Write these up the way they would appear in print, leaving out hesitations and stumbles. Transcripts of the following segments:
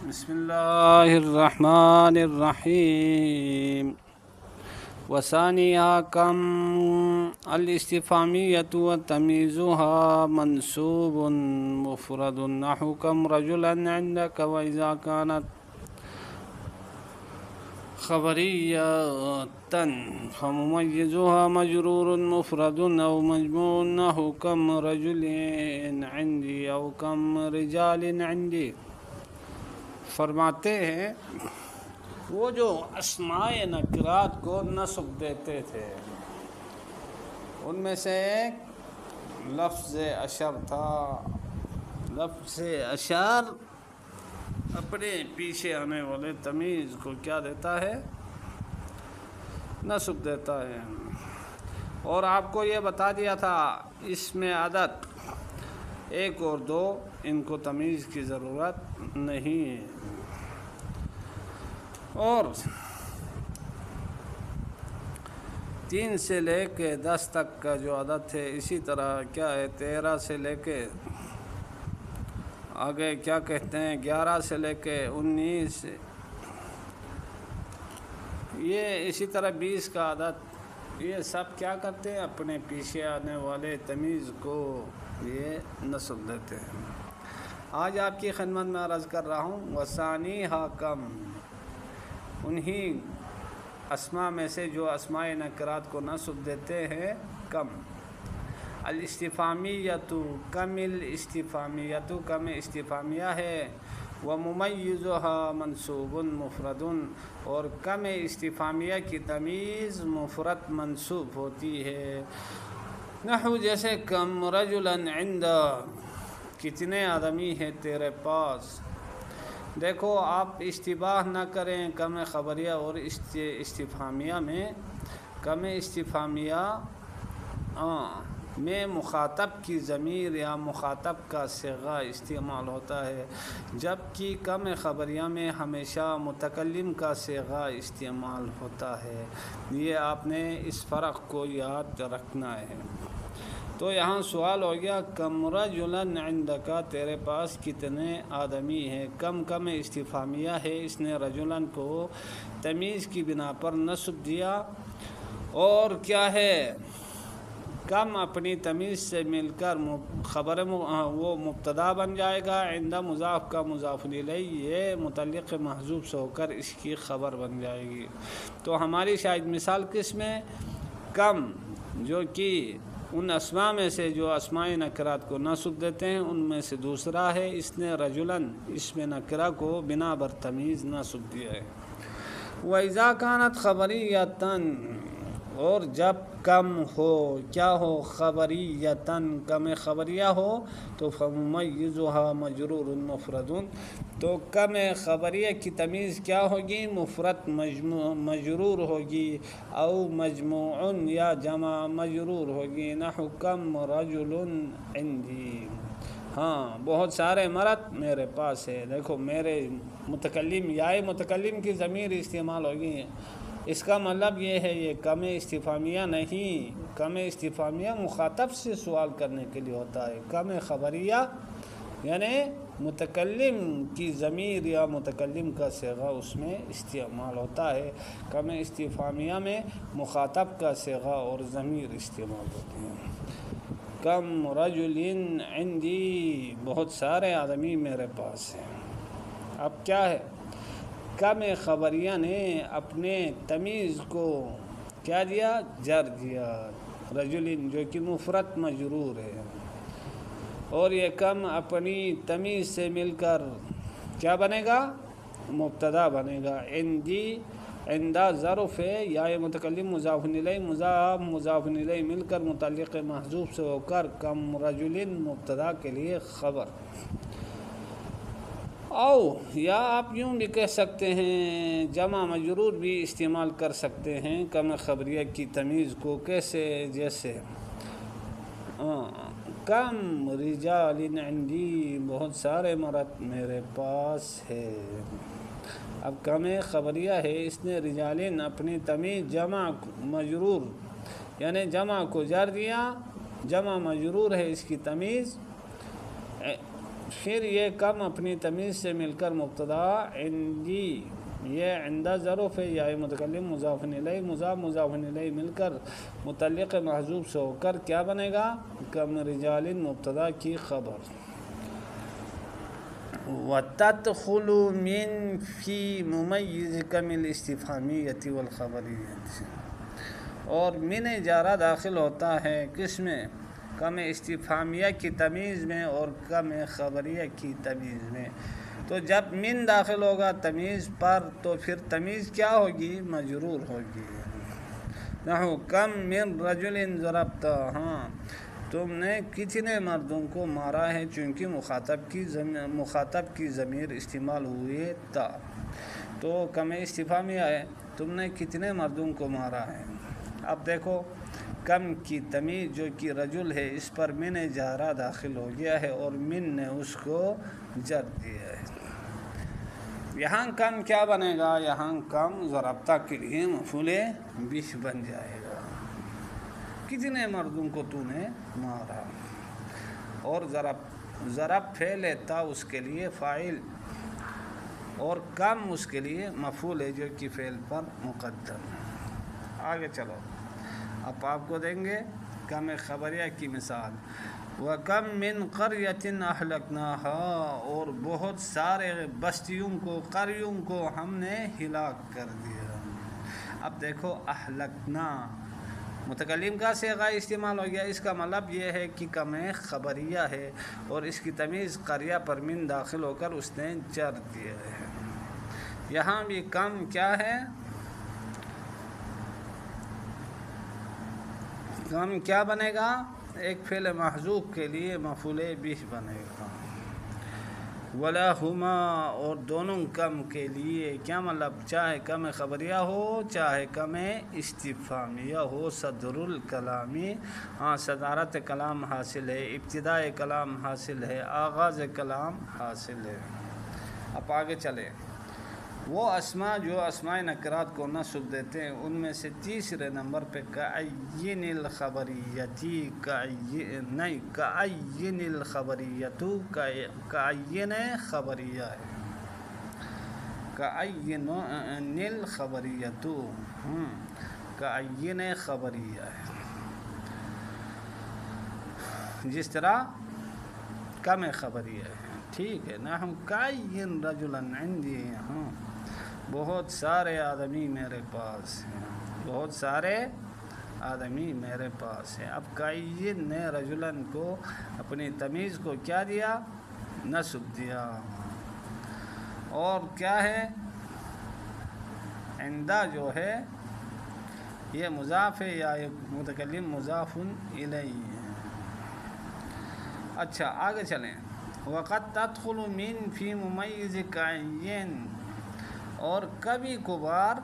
بسم الله الرحمن الرحيم. وثانيها كم الاستفهامية وتمييزها منصوب مفرد نحو كم رجلا عندك، وإذا كانت خبرية فمميزها مجرور مفرد أو مجموع نحو كم رجل عندي أو كم رجال عندي. فرماتے ہیں وہ جو اسماء نکرات کو نصب دیتے تھے ان میں سے ایک لفظ اشر تھا. لفظ اشر اپنے پیچھے آنے والے تمیز کو کیا دیتا ہے؟ نصب دیتا ہے. اور آپ کو یہ بتا دیا تھا اس میں عدد ایک اور دو ان کو تمیز کی ضرورت نہیں ہے. اور 3 سے لے کے 10 تک کا جو عدد ہے اسی طرح کیا ہے 13 سے لے کے آگے کیا کہتے ہیں 11 سے لے کے 19 یہ اسی طرح 20 کا عدد یہ سب کیا کرتے ہیں اپنے پیچھے آنے والے تمیز کو یہ نصب دیتے ہیں. آج آپ کی خدمت میں عرض کر رہا ہوں وثانیہا کم انہی اسماء میں سے جو اسماء نکرات کو نصب دیتے ہیں کم. الاستفہامیۃ کم الاستفہامیۃ کم استفہامیہ ہے. وممیزها منصوب مفرد اور کم استفہامیہ کی تمیز مفرد منصوب ہوتی ہے. نحو جیسے کم رجلا عندک کتنے آدمی ہیں تیرے پاس. دیکھو آپ اشتباہ نہ کریں کم خبریہ اور استفہامیہ میں. کم استفہامیہ میں مخاطب کی ضمیر یا مخاطب کا صیغہ استعمال ہوتا ہے، جبکہ کم خبریہ میں ہمیشہ متکلم کا صیغہ استعمال ہوتا ہے. یہ آپ نے اس فرق کو یاد رکھنا ہے. تو یہاں سوال ہو گیا کم رجلا عندک تیرے پاس کتنے آدمی ہیں. کم استفہامیہ ہے، اس نے رجلا کو تمیز کی بنا پر نصب دیا. اور کیا ہے کم اپنی تمیز سے مل کر خبر وہ مبتدا بن جائے گا. عند مضاف کا مضاف الیہ یہ متعلق محذوف سے ہو کر اس کی خبر بن جائے گی. تو ہماری شاید مثال کس میں کم جو کہ ان اسماء میں سے جو اسماء نکرات کو نصب دیتے ہیں ان میں سے دوسرا ہے. اس نے رجلاً اس میں نکرہ کو بنا بر تمیز نصب دیا ہے. وَإِذَا كَانَتْ خَبَرِيَّةً اور جب کم ہو کیا ہو خبریتاً کم خبریہ ہو تو فممیزها مجرور مفرد تو کم خبریہ کی تمیز کیا ہوگی مفرد مجرور ہوگی او مجموع یا جمع مجرور ہوگی. نحو کم رجل عندی ہاں بہت سارے مرد میرے پاس ہے. دیکھو میرے متکلم یا متکلم کی ضمیر استعمال ہوگی. اس کا مطلب یہ ہے یہ کم استفہامیہ نہیں. کم استفہامیہ مخاطب سے سوال کرنے کے لیے ہوتا ہے. کم خبریہ یعنی متکلم کی ضمیر یا متکلم کا صیغہ اس میں استعمال ہوتا ہے. کم استفہامیہ میں مخاطب کا صیغہ اور ضمیر استعمال ہوتی ہے. کم رجل عندی بہت سارے آدمی میرے پاس ہیں. اب کیا ہے کم خبریہ نے اپنے تمیز کو کیا دیا جر دیا رجل جو کہ مفرد مجرور ہے. اور یہ کم اپنی تمیز سے مل کر کیا بنے گا مبتدا بنے گا. عندی عندہ ظرف ہے یا متکلم مضاف الیہ مضاف الیہ مل کر متعلق محذوف سے ہو کر کم رجل مبتدا کے لیے خبر. او یا آپ یوں بھی کہہ سکتے ہیں جمع مجرور بھی استعمال کر سکتے ہیں کم خبریہ کی تمیز کو. کیسے جیسے کم رجال عندی بہت سارے مرد میرے پاس ہے. اب کم خبریہ ہے اس نے رجالین اپنی تمیز جمع مجرور یعنی جمع کو جر دیا. جمع مجرور ہے اس کی تمیز پھر یہ کم اپنی تمیز سے مل کر مبتدا عندی، یہ عندہ ظرف ہے، یا متکلم مضاف الیہ مضاف الیہ مل کر متعلق محذوف سے ہو کر کیا بنے گا؟ کم رجال مبتدا کی خبر۔ وَتَدْخُلُ مِن فِي مُمَيِّزِ کم الاستفہامیۃ والخبریۃ، اور من جارہ داخل ہوتا ہے کس میں؟ کم استفہامیہ کی تمیز میں اور کم خبریہ کی تمیز میں۔ تو جب من داخل ہوگا تمیز پر تو پھر تمیز کیا ہوگی؟ مجرور ہوگی۔ نحو کم من رجل ضربت، ہاں تم نے کتنے مردوں کو مارا ہے، چونکہ مخاطب کی ضمیر استعمال ہوئے تا، تو کم استفہامیہ ہے، تم نے کتنے مردوں کو مارا ہے۔ اب دیکھو کم کی تمیز جو کہ رجل ہے، اس پر من جارہ داخل ہو گیا ہے اور من نے اس کو جر دیا ہے۔ یہاں کم کیا بنے گا؟ یہاں کم ضربتہ کے لیے مفعول بہ بن جائے گا، کتنے مردوں کو تو نے مارا، اور ضرب فعل تا اس کے لیے فاعل، اور کم اس کے لیے مفعول ہے جو کہ فعل پر مقدم۔ آگے چلو، اب آپ کو دیں گے کم خبریہ کی مثال۔ وَكَمْ مِنْ قَرْيَةٍ أَهْلَكْنَاهَا، اور بہت سارے بستیوں کو، قریوں کو ہم نے ہلاک کر دیا۔ اب دیکھو اہلکنا متکلم کا صیغہ استعمال ہو گیا، اس کا مطلب یہ ہے کہ کم خبریہ ہے اور اس کی تمیز قریہ پر من داخل ہو کر اس نے جر دیا ہے۔ یہاں بھی کم کیا ہے؟ کم کیا بنے گا؟ ایک فعل محذوف کے لیے مفعول بہ بنے گا۔ وَلَهُمَا، اور دونوں کم کے لیے، کیا مطلب؟ چاہے کم خبریہ ہو چاہے کم استفہامیہ ہو، صدر الکلامی، ہاں صدارت کلام حاصل ہے، ابتداء کلام حاصل ہے، آغاز کلام حاصل ہے۔ اب آگے چلیں، وہ اسماء جو اسماء نکرات کو نصب دیتے ہیں ان میں سے تیسرے نمبر پہ کعین الخبریتی، کعین الخبریتو، کعین خبریہ ہے، کعین الخبریتو، کعین خبریہ ہے، جس طرح کم خبریہ ہے، ٹھیک ہے نا۔ ہم کعین رجلاً عندی، ہاں بہت سارے آدمی میرے پاس ہیں، بہت سارے آدمی میرے پاس ہیں۔ اب کعین نے رجلاً کو اپنی تمیز کو کیا دیا؟ نصب دیا، اور کیا ہے؟ عندہ جو ہے یہ مضاف ہے یا متکلم مضاف الیہ ہے۔ اچھا آگے چلیں، وقد تدخل من فی ممیز کعین، اور کبھی کبھار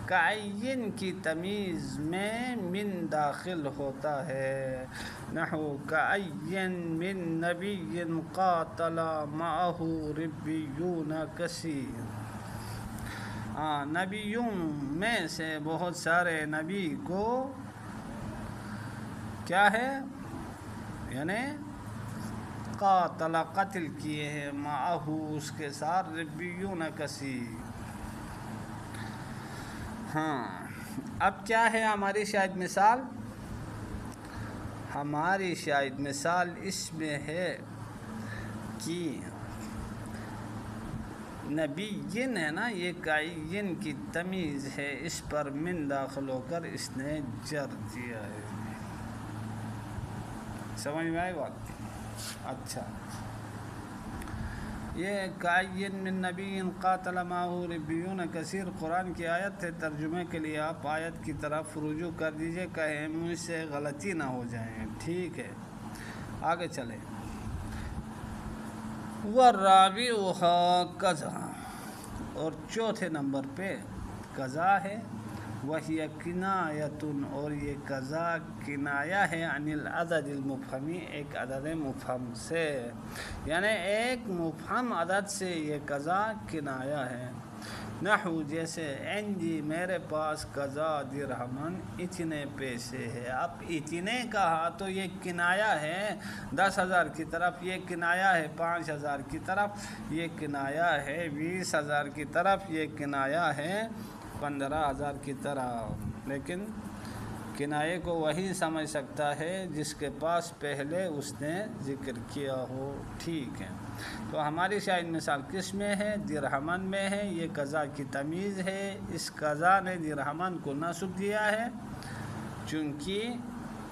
کعین کی تمیز میں من داخل ہوتا ہے۔ نحو کعین من نبی قاتل معہ ربیون کثیر، نبیوں میں سے بہت سارے نبی کو کیا ہے؟ یعنی قاتل قتل کیے ہیں، معہو اس کے ساتھ، ربیون کثیر۔ ہاں اب کیا ہے ہماری شاید مثال؟ ہماری شاید مثال اس میں ہے کہ نبیین ہے نا، یہ کعین کی تمیز ہے، اس پر من داخل ہو کر اس نے جر دیا ہے۔ سمجھ میں آئی بات؟ اچھا، یہ کعین من نبی قاتل معہ ربیون کثیر قرآن کی آیت ہے، ترجمے کے لیے آپ آیت کی طرف رجوع کر دیجئے، کہیں مجھ سے غلطی نہ ہو جائیں، ٹھیک ہے۔ آگے چلیں، وَالرَّابِعُهَا كَذَا، اور چوتھے نمبر پہ قضا ہے، وَهِيَ كِنَایَةٌ، اور یہ قضا کنایہ ہے، عن العدد المبہمی، ایک عدد مبہم سے، یعنی ایک مبہم عدد سے یہ قضا کنایہ ہے۔ نحو جیسے عندی میرے پاس قضا درہمن اتنے پیسے ہے. اب اتنے کہا تو یہ کنایا ہے 10,000 کی طرف، یہ کنایا ہے 5,000 کی طرف، یہ کنایا ہے 20,000 کی طرف، یہ کنایا ہے 15,000 کی طرف. لیکن کنائے کو وہی سمجھ سکتا ہے جس کے پاس پہلے اس نے ذکر کیا ہو. ٹھیک ہے، تو ہماری شاید مثال کس میں ہے؟ درہمن میں ہے. یہ قضا کی تمیز ہے. اس قضا نے درہمن کو نصب دیا ہے چونکہ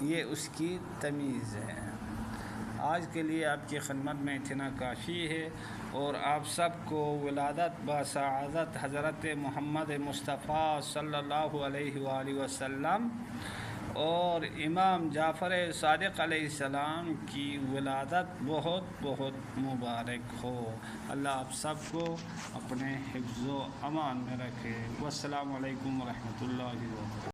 یہ اس کی تمیز ہے. آج کے لیے آپ کی خدمت میں اتنا کافی ہے، اور آپ سب کو ولادت بسعادت حضرت محمد مصطفیٰ صلی اللہ علیہ وآلہ وسلم اور امام جعفر صادق علیہ السلام کی ولادت بہت بہت مبارک ہو. اللہ آپ سب کو اپنے حفظ و امان میں رکھے. والسلام علیکم ورحمۃ اللہ وبرکاتہ.